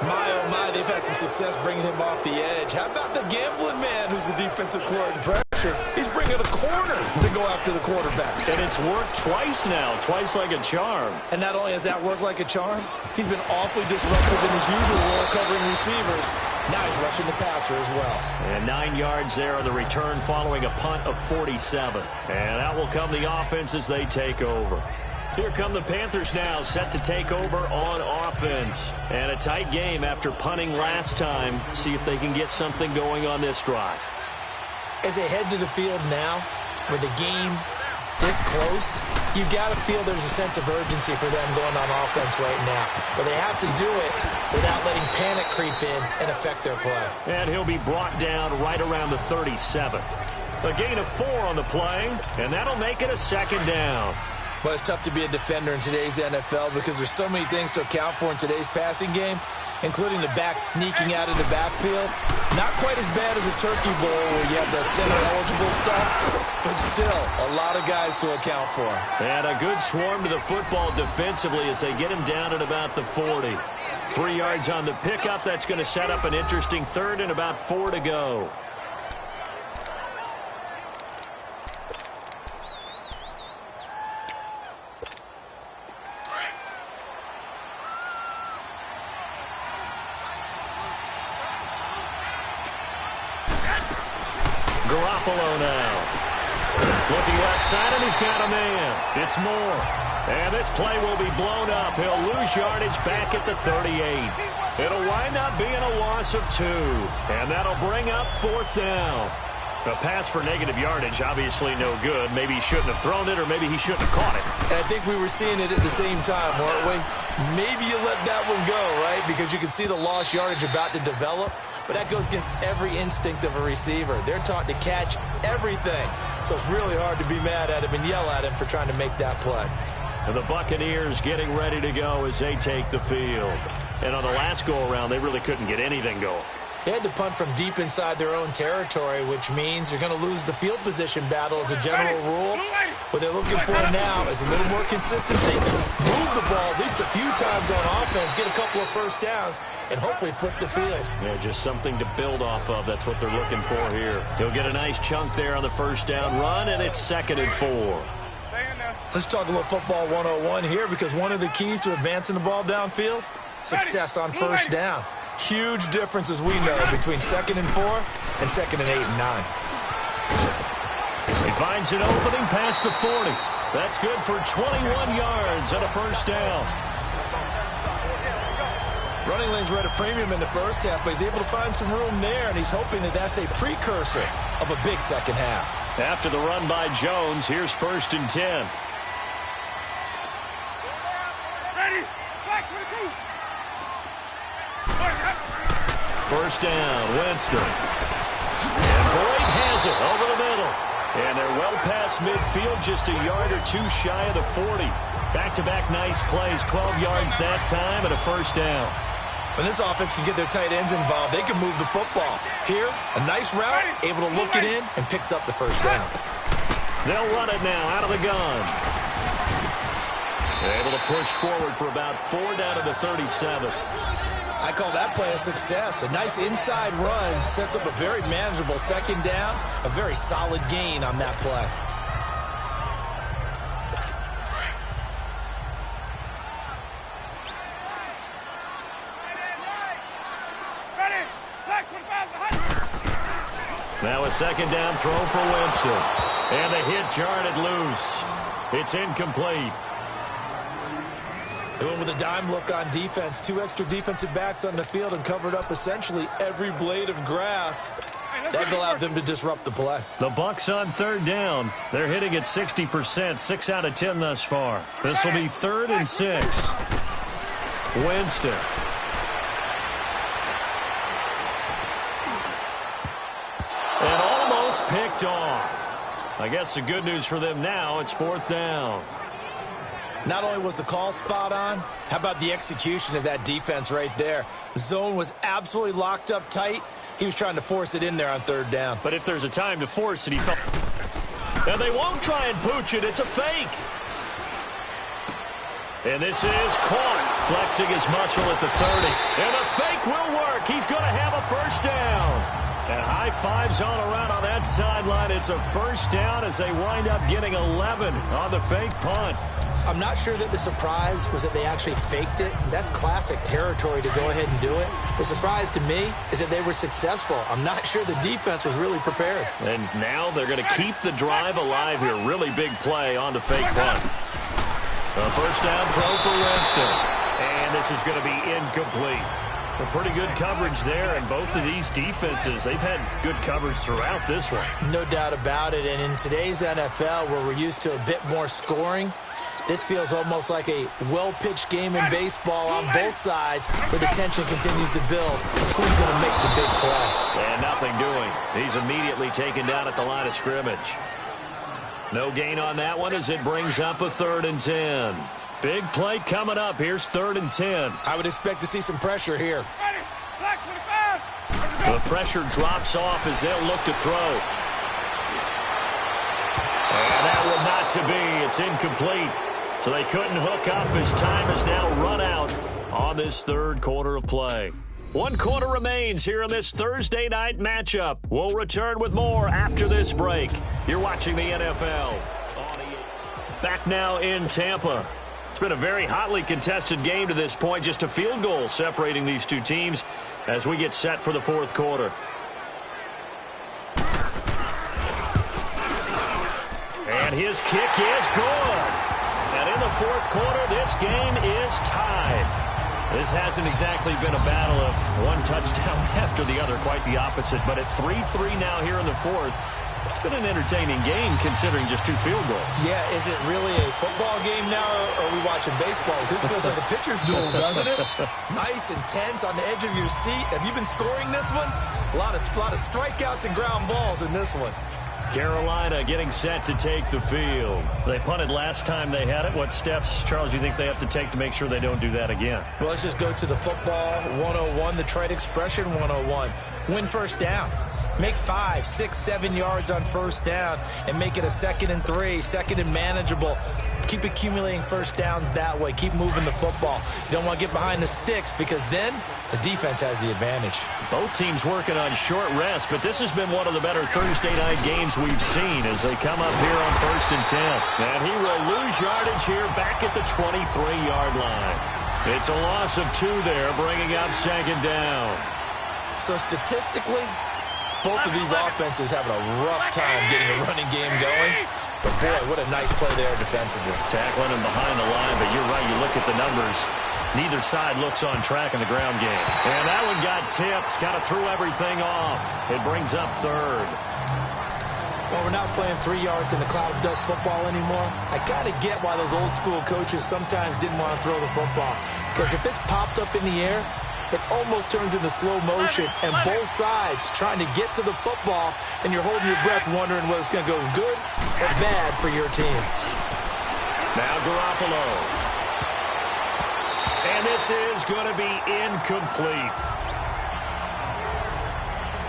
My, oh my, they've had some success bringing him off the edge. How about the gambling man who's the defensive coordinator? Pressure. He's bringing a corner to go after the quarterback. And it's worked twice now, twice like a charm. And not only has that worked like a charm, he's been awfully disruptive in his usual role covering receivers. Now he's rushing the passer as well. And 9 yards there on the return following a punt of 47. And out will come the offense as they take over. Here come the Panthers now, set to take over on offense. And a tight game after punting last time. See if they can get something going on this drive. As they head to the field now, with the game this close, you've got to feel there's a sense of urgency for them going on offense right now. But they have to do it without letting panic creep in and affect their play. And he'll be brought down right around the 37. A gain of 4 on the play, and that'll make it a second down. Well, it's tough to be a defender in today's NFL because there's so many things to account for in today's passing game, including the back sneaking out of the backfield. Not quite as bad as a turkey bowl where you have the center-eligible stuff, but still a lot of guys to account for. And a good swarm to the football defensively as they get him down at about the 40. 3 yards on the pickup. That's going to set up an interesting third and about 4 to go. Garoppolo now. Looking left side, and he's got a man. It's Moore. And this play will be blown up. He'll lose yardage back at the 38. It'll wind up being a loss of 2. And that'll bring up 4th down. A pass for negative yardage, obviously no good. Maybe he shouldn't have thrown it, or maybe he shouldn't have caught it. And I think we were seeing it at the same time, weren't we? Maybe you let that one go, right? Because you can see the lost yardage about to develop. But that goes against every instinct of a receiver. They're taught to catch everything. So it's really hard to be mad at him and yell at him for trying to make that play. And the Buccaneers getting ready to go as they take the field. And on the last go-around, they really couldn't get anything going. They had to punt from deep inside their own territory, which means you're going to lose the field position battle as a general rule. What they're looking for now is a little more consistency. Move the ball at least a few times on offense, get a couple of first downs, and hopefully flip the field. Yeah, just something to build off of. That's what they're looking for here. He'll get a nice chunk there on the first down run, and it's 2nd and 4. Let's talk a little football 101 here, because one of the keys to advancing the ball downfield, success on first down. Huge difference, as we know, between 2nd and 4 and 2nd and 8 and 9. He finds an opening past the 40. That's good for 21 yards and a first down. Running lanes were at a premium in the first half, but he's able to find some room there, and he's hoping that that's a precursor of a big second half. After the run by Jones, here's 1st and 10. Ready? Back to the team. First down, Winston. And Boyd has it over the middle. And they're well past midfield, just a yard or two shy of the 40. Back-to-back nice plays, 12 yards that time, and a first down. When this offense can get their tight ends involved, they can move the football. Here, a nice route, able to look it in, and picks up the first down. They'll run it now out of the gun. They're able to push forward for about 4 down to the 37. I call that play a success. A nice inside run sets up a very manageable second down, a very solid gain on that play. Ready? Back 25. Now a second down throw for Winston. And the hit jarred it loose. It's incomplete. They went with a dime look on defense. 2 extra defensive backs on the field and covered up essentially every blade of grass. That allowed them to disrupt the play. The Bucs on 3rd down. They're hitting at 60%, 6 out of 10 thus far. This will be 3rd and 6. Winston. And almost picked off. I guess the good news for them now, it's 4th down. Not only was the call spot on, how about the execution of that defense right there? The zone was absolutely locked up tight. He was trying to force it in there on 3rd down. But if there's a time to force it, he felt... And they won't try and pooch it. It's a fake. And this is caught, flexing his muscle at the 30. And the fake will work. He's going to have a first down. And high fives all around on that sideline. It's a first down as they wind up getting 11 on the fake punt. I'm not sure that the surprise was that they actually faked it. That's classic territory to go ahead and do it. The surprise to me is that they were successful. I'm not sure the defense was really prepared. And now they're going to keep the drive alive here. Really big play on the fake punt. A first down throw for Winston. And this is going to be incomplete. Well, pretty good coverage there, and both of these defenses, they've had good coverage throughout this one. No doubt about it, and in today's NFL, where we're used to a bit more scoring, this feels almost like a well-pitched game in baseball on both sides, where the tension continues to build. Who's going to make the big play? And nothing doing. He's immediately taken down at the line of scrimmage. No gain on that one as it brings up a 3rd and 10. Big play coming up. Here's 3rd and 10. I would expect to see some pressure here. Ready? Black 25. The pressure drops off as they'll look to throw. And that will not to be. It's incomplete. So they couldn't hook up as time has now run out on this 3rd quarter of play. 1 quarter remains here in this Thursday night matchup. We'll return with more after this break. You're watching the NFL. Back now in Tampa. It's been a very hotly contested game to this point. Just a field goal separating these two teams as we get set for the 4th quarter. And his kick is good. And in the 4th quarter, this game is tied. This hasn't exactly been a battle of one touchdown after the other, quite the opposite. But at 3-3 now here in the 4th, it's been an entertaining game considering just 2 field goals. Yeah, is it really a football game now, or are we watching baseball? This feels like a pitcher's duel, doesn't it? Nice, intense, on the edge of your seat. Have you been scoring this one? A lot of strikeouts and ground balls in this one. Carolina getting set to take the field. They punted last time they had it. What steps, Charles, you think they have to take to make sure they don't do that again? Well, let's just go to the football 101, the trite expression 101. Win first down. Make 5, 6, 7 yards on first down and make it a 2nd and 3, 2nd and manageable. Keep accumulating first downs that way. Keep moving the football. You don't want to get behind the sticks because then the defense has the advantage. Both teams working on short rest, but this has been one of the better Thursday night games we've seen as they come up here on 1st and 10. And he will lose yardage here back at the 23-yard line. It's a loss of 2 there, bringing up second down. So statistically, both of these offenses having a rough time getting a running game going. But, boy, what a nice play there defensively. Tackling him behind the line, but you're right. You look at the numbers. Neither side looks on track in the ground game. And that one got tipped. Kind of threw everything off. It brings up third. Well, we're not playing 3 yards in the cloud of dust football anymore. I kind of get why those old-school coaches sometimes didn't want to throw the football. Because if it's popped up in the air, it almost turns into slow motion, and both sides trying to get to the football, and you're holding your breath wondering whether it's going to go good or bad for your team. Now Garoppolo. And this is going to be incomplete.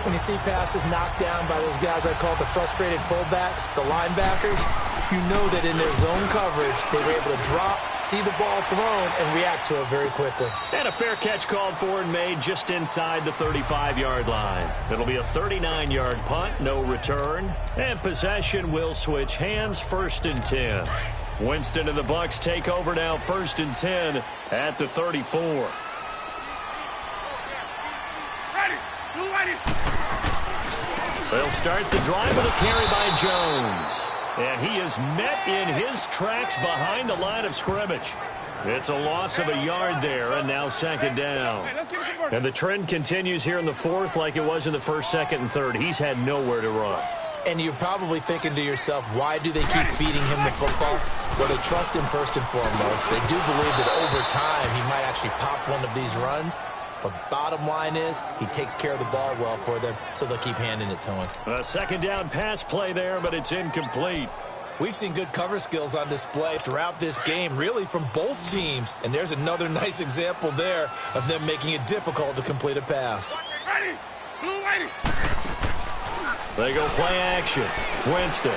When you see passes knocked down by those guys I call the frustrated fullbacks, the linebackers, you know that in their zone coverage, they were able to drop, see the ball thrown, and react to it very quickly. And a fair catch called for and made just inside the 35-yard line. It'll be a 39-yard punt, no return. And possession will switch hands, 1st and 10. Winston and the Bucs take over now, 1st and 10 at the 34. They'll start the drive with a carry by Jones. And he is met in his tracks behind the line of scrimmage. It's a loss of a yard there, and now second down. And the trend continues here in the 4th like it was in the 1st, 2nd, and 3rd. He's had nowhere to run. And you're probably thinking to yourself, why do they keep feeding him the football? Well, they trust him first and foremost. They do believe that over time he might actually pop one of these runs. But bottom line is, he takes care of the ball well for them, so they'll keep handing it to him. A second down pass play there, but it's incomplete. We've seen good cover skills on display throughout this game, really from both teams. And there's another nice example there of them making it difficult to complete a pass. Ready. Blue ready. They go play action. Winston.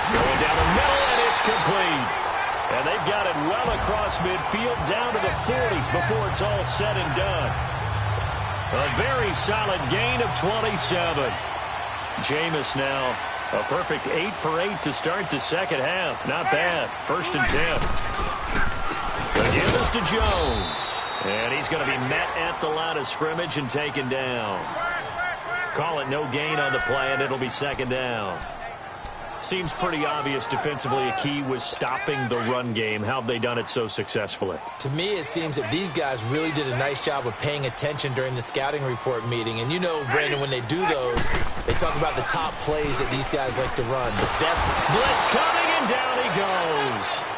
Going down the middle, and it's complete. And they've got it well across midfield, down to the 40 before it's all said and done. A very solid gain of 27. Jameis now a perfect 8 for 8 to start the second half. Not bad. 1st and 10. The give is to Jones. And he's going to be met at the line of scrimmage and taken down. Call it no gain on the play, and it'll be second down. Seems pretty obvious defensively a key was stopping the run game. How have they done it so successfully? To me, it seems that these guys really did a nice job of paying attention during the scouting report meeting. And you know, Brandon, when they do those, they talk about the top plays that these guys like to run. The best blitz coming, and down he goes.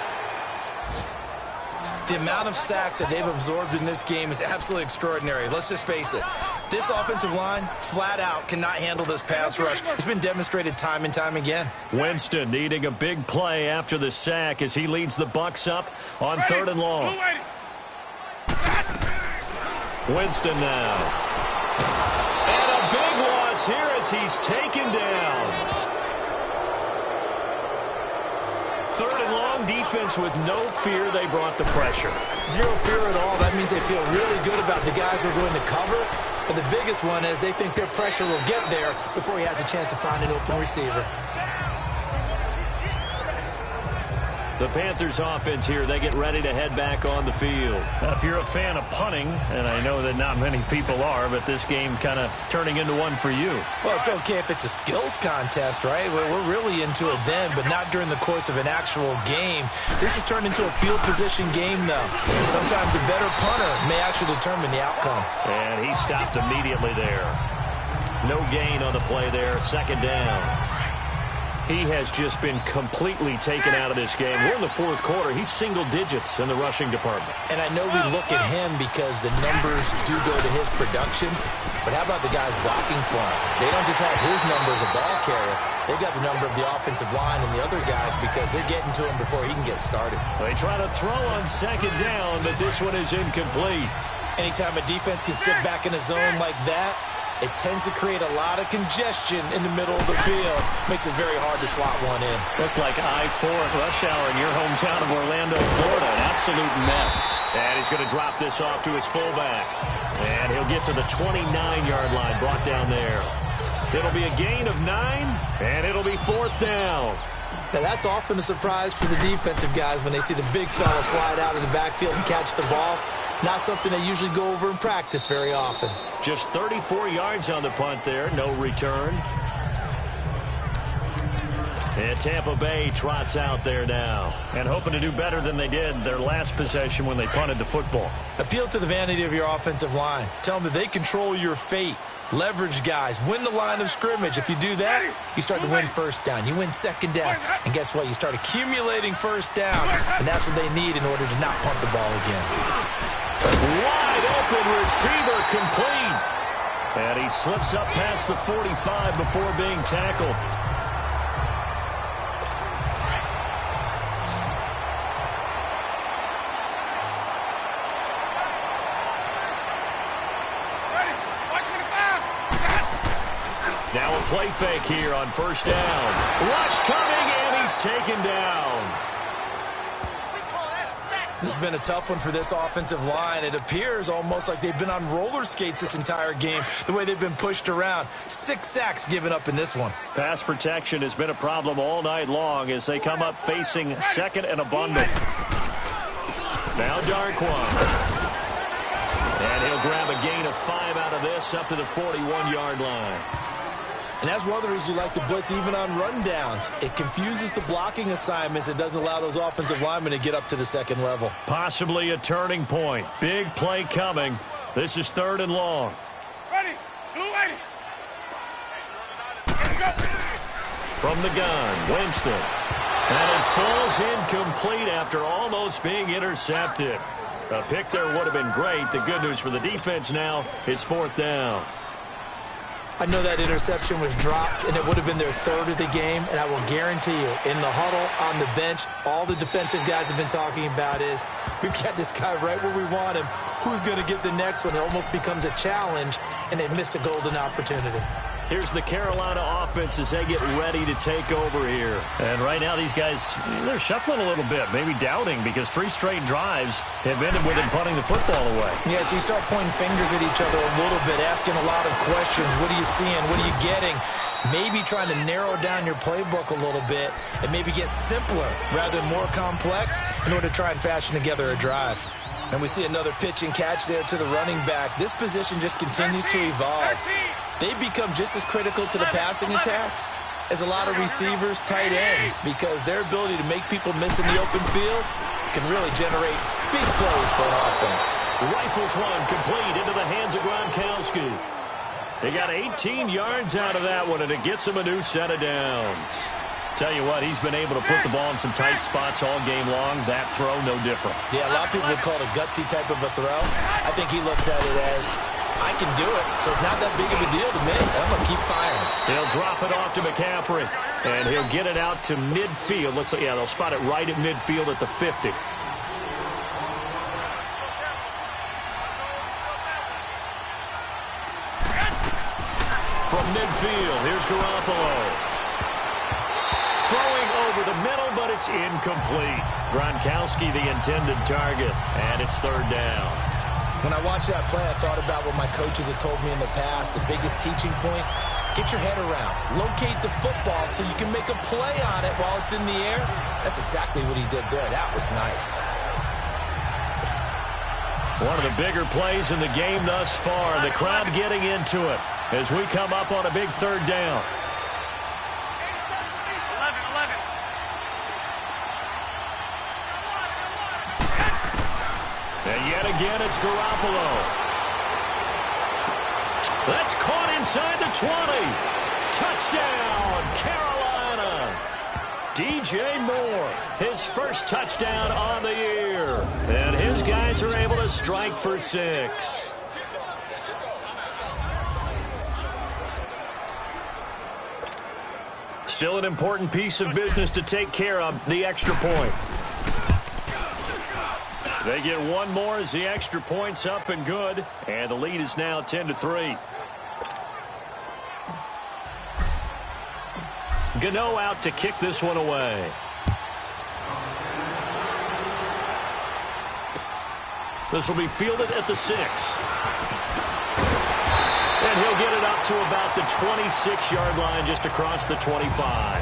The amount of sacks that they've absorbed in this game is absolutely extraordinary. Let's just face it. This offensive line, flat out, cannot handle this pass rush. It's been demonstrated time and time again. Winston needing a big play after the sack as he leads the Bucs up on 3rd and long. Winston now. And a big loss here as he's taken down. 3rd and long, defense with no fear. They brought the pressure. Zero fear at all. That means they feel really good about the guys who are going to cover. And the biggest one is they think their pressure will get there before he has a chance to find an open receiver. The Panthers offense here, they get ready to head back on the field. Now, if you're a fan of punting, and I know that not many people are, but this game kind of turning into one for you. Well, it's okay if it's a skills contest, right? We're really into it then, but not during the course of an actual game. This has turned into a field position game, though. And sometimes a better punter may actually determine the outcome. And he stopped immediately there. No gain on the play there, second down. He has just been completely taken out of this game. We're in the 4th quarter. He's single digits in the rushing department. And I know we look at him because the numbers do go to his production. But how about the guys blocking for him? They don't just have his number as a ball carrier. They've got the number of the offensive line and the other guys because they're getting to him before he can get started. They try to throw on second down, but this one is incomplete. Anytime a defense can sit back in a zone like that, it tends to create a lot of congestion in the middle of the field. Makes it very hard to slot one in. Looked like I-4 at rush hour in your hometown of Orlando, Florida. An absolute mess. And he's going to drop this off to his fullback. And he'll get to the 29-yard line, brought down there. It'll be a gain of 9, and it'll be 4th down. Now, that's often a surprise for the defensive guys when they see the big fella slide out of the backfield and catch the ball. Not something they usually go over in practice very often. Just 34 yards on the punt there. No return. And Tampa Bay trots out there now and hoping to do better than they did their last possession when they punted the football. Appeal to the vanity of your offensive line. Tell them that they control your fate. Leverage guys. Win the line of scrimmage. If you do that, you start to win first down. You win second down. And guess what? You start accumulating first down. And that's what they need in order to not punt the ball again. Wide open receiver complete. And he slips up past the 45 before being tackled. Now a play fake here on first down. Rush coming, and he's taken down. This has been a tough one for this offensive line. It appears almost like they've been on roller skates this entire game, the way they've been pushed around. 6 sacks given up in this one. Pass protection has been a problem all night long as they come up facing second and abundant. Now Darquan. And he'll grab a gain of 5 out of this up to the 41-yard line. And that's one of the reasons you like to blitz even on rundowns. It confuses the blocking assignments. It doesn't allow those offensive linemen to get up to the second level. Possibly a turning point. Big play coming. This is 3rd and long. Ready, 280. From the gun, Winston. And it falls incomplete after almost being intercepted. A pick there would have been great. The good news for the defense now, it's 4th down. I know that interception was dropped, and it would have been their 3rd of the game, and I will guarantee you, in the huddle, on the bench, all the defensive guys have been talking about is, we've got this guy right where we want him. Who's going to get the next one? It almost becomes a challenge, and they missed a golden opportunity. Here's the Carolina offense as they get ready to take over here. And right now these guys, they're shuffling a little bit, maybe doubting, because 3 straight drives have ended with them punting the football away. Yeah, so you start pointing fingers at each other a little bit, asking a lot of questions. What are you seeing? What are you getting? Maybe trying to narrow down your playbook a little bit and maybe get simpler rather than more complex in order to try and fashion together a drive. And we see another pitch and catch there to the running back. This position just continues to evolve. They become just as critical to the passing attack as a lot of receivers, tight ends, because their ability to make people miss in the open field can really generate big plays for an offense. Rifles one complete into the hands of Gronkowski. They got 18 yards out of that one, and it gets him a new set of downs. Tell you what, he's been able to put the ball in some tight spots all game long. That throw, no different. Yeah, a lot of people would call it a gutsy type of a throw. I think he looks at it as, I can do it, so it's not that big of a deal to me. I'm going to keep firing. He'll drop it off to McCaffrey, and he'll get it out to midfield. Looks like, yeah, they'll spot it right at midfield at the 50. From midfield, here's Garoppolo. Throwing over the middle, but it's incomplete. Gronkowski, the intended target, and it's 3rd down. When I watched that play, I thought about what my coaches have told me in the past. The biggest teaching point, get your head around. Locate the football so you can make a play on it while it's in the air. That's exactly what he did there. That was nice. One of the bigger plays in the game thus far. The crowd getting into it as we come up on a big 3rd down. And yet again, it's Garoppolo. That's caught inside the 20. Touchdown, Carolina. DJ Moore, his first touchdown on the year. And his guys are able to strike for 6. Still an important piece of business to take care of, the extra point. They get one more as the extra point's up and good. And the lead is now 10-3. Gano out to kick this one away. This will be fielded at the 6. And he'll get it up to about the 26-yard line, just across the 25.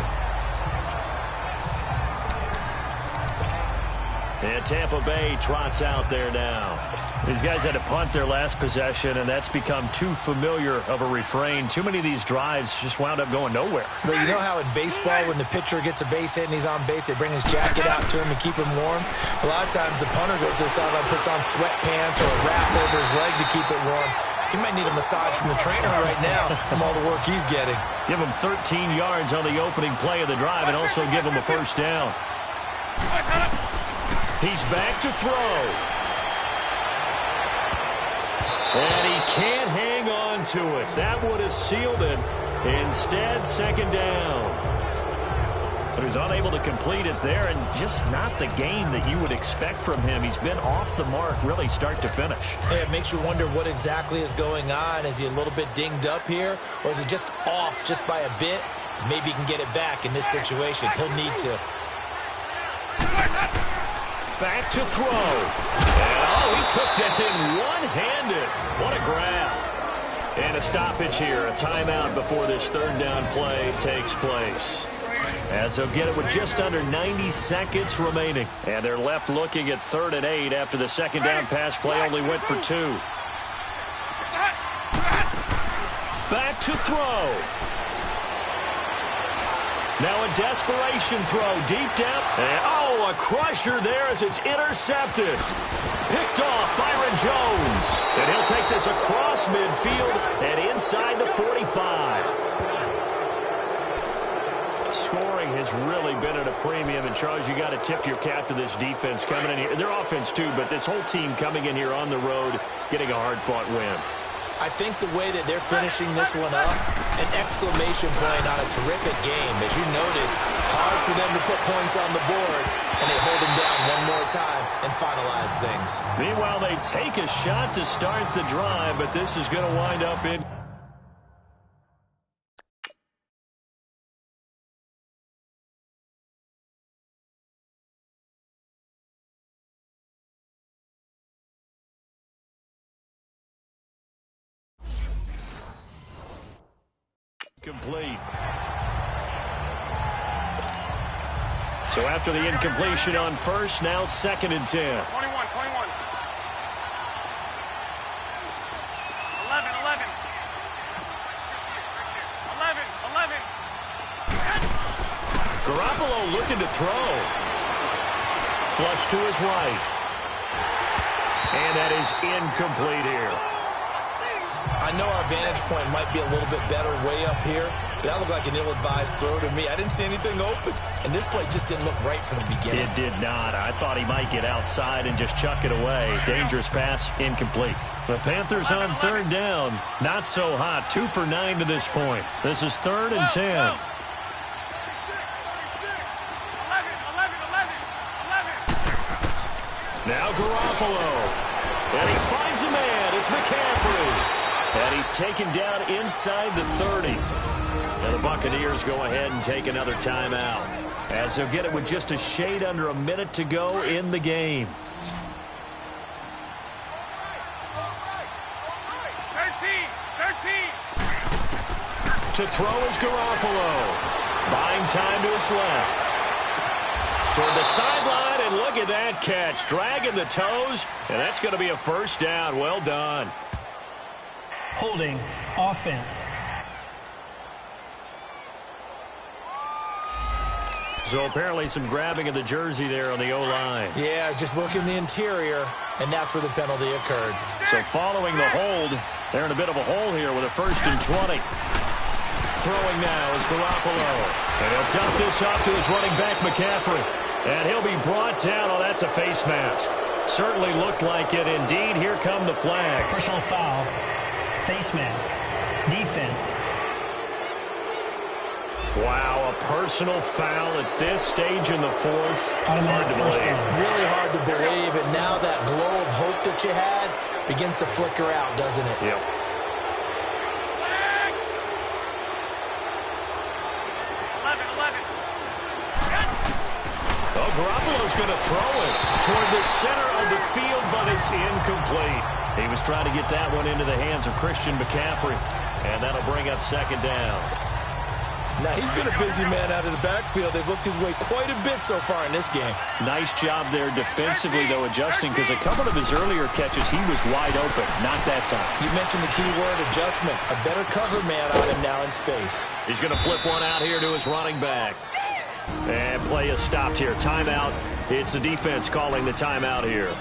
And Tampa Bay trots out there now. These guys had to punt their last possession, and that's become too familiar of a refrain. Too many of these drives just wound up going nowhere. But you know how in baseball, when the pitcher gets a base hit and he's on base, they bring his jacket out to him to keep him warm? A lot of times the punter goes to the sideline, puts on sweatpants or a wrap over his leg to keep it warm. He might need a massage from the trainer right now from all the work he's getting. Give him 13 yards on the opening play of the drive and also give him a first down. He's back to throw. And he can't hang on to it. That would have sealed it. Instead, second down. So he's unable to complete it there, and just not the game that you would expect from him. He's been off the mark really start to finish. Hey, it makes you wonder what exactly is going on. Is he a little bit dinged up here, or is it just off just by a bit? Maybe he can get it back in this situation. He'll need to. Back to throw. And, he took that in one-handed. What a grab. And a stoppage here, a timeout before this third down play takes place. As they'll get it with just under 90 seconds remaining. And they're left looking at 3rd and 8 after the second down pass play only went for 2. Back to throw. Now a desperation throw deep down. And, a crusher there as it's intercepted. Picked off Byron Jones. And he'll take this across midfield and inside the 45. Scoring has really been at a premium. And, Charles, you got to tip your cap to this defense coming in here. Their offense, too, but this whole team coming in here on the road, getting a hard-fought win. I think the way that they're finishing this one up, an exclamation point on a terrific game. As you noted, hard for them to put points on the board, and they hold them down one more time and finalize things. Meanwhile, they take a shot to start the drive, but this is going to wind up in... complete. So after the incompletion on first, now 2nd and 10. 21. 11. 11. 11. Garoppolo looking to throw. Flush to his right. And that is incomplete here. I know our vantage point might be a little bit better way up here, but that looked like an ill-advised throw to me. I didn't see anything open, and this play just didn't look right from the beginning. It did not. I thought he might get outside and just chuck it away. Dangerous pass, incomplete. The Panthers on 3rd down. Not so hot. 2 for 9 to this point. This is 3rd and 10. 11. Now Garoppolo. And he finds a man. It's McCaffrey. And he's taken down inside the 30. And the Buccaneers go ahead and take another timeout, as they'll get it with just a shade under a minute to go in the game. 13. To throw is Garoppolo. Buying time to his left. Toward the sideline, and look at that catch. Dragging the toes, and that's going to be a first down. Well done. Holding offense. So apparently some grabbing of the jersey there on the O-line. Yeah, just look in the interior, and that's where the penalty occurred. So following the hold, they're in a bit of a hole here with a 1st and 20. Throwing now is Garoppolo. And he'll dump this off to his running back, McCaffrey. And he'll be brought down. Oh, that's a face mask. Certainly looked like it. Indeed, here come the flags. Personal foul. Face mask. Defense. Wow, a personal foul at this stage in the 4th. Automatic first down. Really hard to believe, and now that glow of hope that you had begins to flicker out, doesn't it? Yep. Oh, Garoppolo's going to throw it toward the center of the field, but it's incomplete. He was trying to get that one into the hands of Christian McCaffrey, and that'll bring up 2nd down. Now, he's been a busy man out of the backfield. They've looked his way quite a bit so far in this game. Nice job there defensively, though, adjusting, because a couple of his earlier catches, he was wide open. Not that time. You mentioned the key word, adjustment. A better cover man on him now in space. He's going to flip one out here to his running back. And play is stopped here. Timeout. It's the defense calling the timeout here,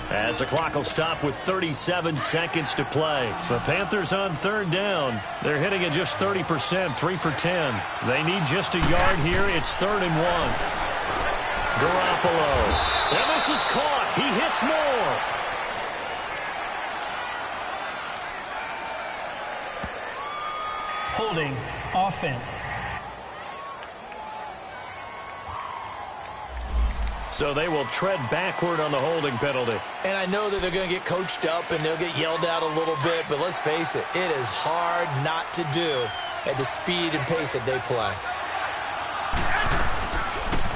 as the clock will stop with 37 seconds to play. The Panthers on third down. They're hitting at just 30%, 3 for 10. They need just a yard here. It's 3rd and 1. Garoppolo. And this is caught. He hits more. Holding offense. So they will tread backward on the holding penalty. And I know that they're going to get coached up and they'll get yelled at a little bit, but let's face it, it is hard not to do at the speed and pace that they play.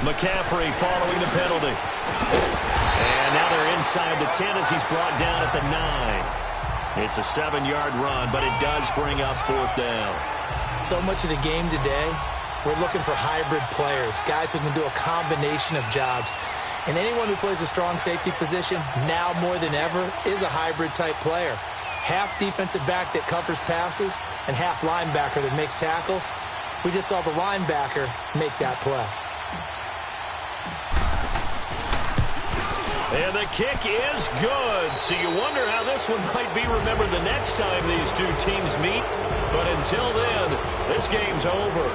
McCaffrey following the penalty. And now they're inside the 10 as he's brought down at the 9. It's a 7-yard run, but it does bring up 4th down. So much of the game today, we're looking for hybrid players, guys who can do a combination of jobs. And anyone who plays a strong safety position, now more than ever, is a hybrid-type player. Half defensive back that covers passes and half linebacker that makes tackles. We just saw the linebacker make that play. And the kick is good. So you wonder how this one might be remembered the next time these two teams meet. But until then, this game's over.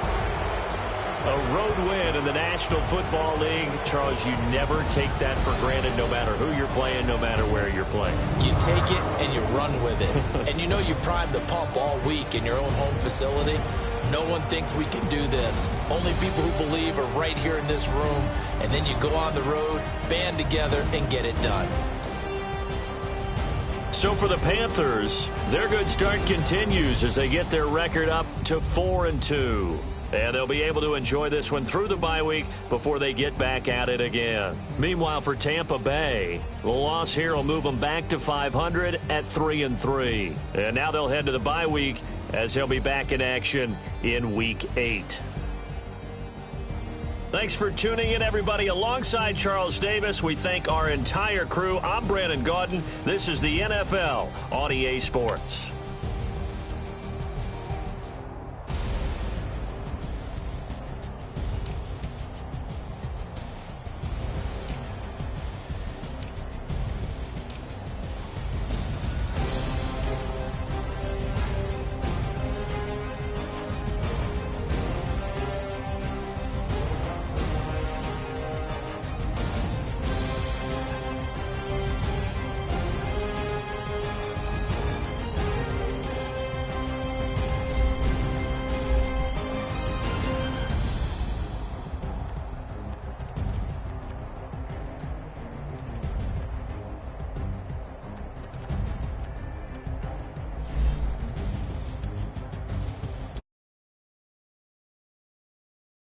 A road win in the National Football League. Charles, you never take that for granted, no matter who you're playing, no matter where you're playing. You take it and you run with it. And you know you primed the pump all week in your own home facility. No one thinks we can do this. Only people who believe are right here in this room. And then you go on the road, band together, and get it done. So for the Panthers, their good start continues as they get their record up to 4-2. And they'll be able to enjoy this one through the bye week before they get back at it again. Meanwhile, for Tampa Bay, the loss here will move them back to 500 at 3-3. And now they'll head to the bye week as they'll be back in action in Week 8. Thanks for tuning in, everybody. Alongside Charles Davis, we thank our entire crew. I'm Brandon Gaudin. This is the NFL on EA Sports.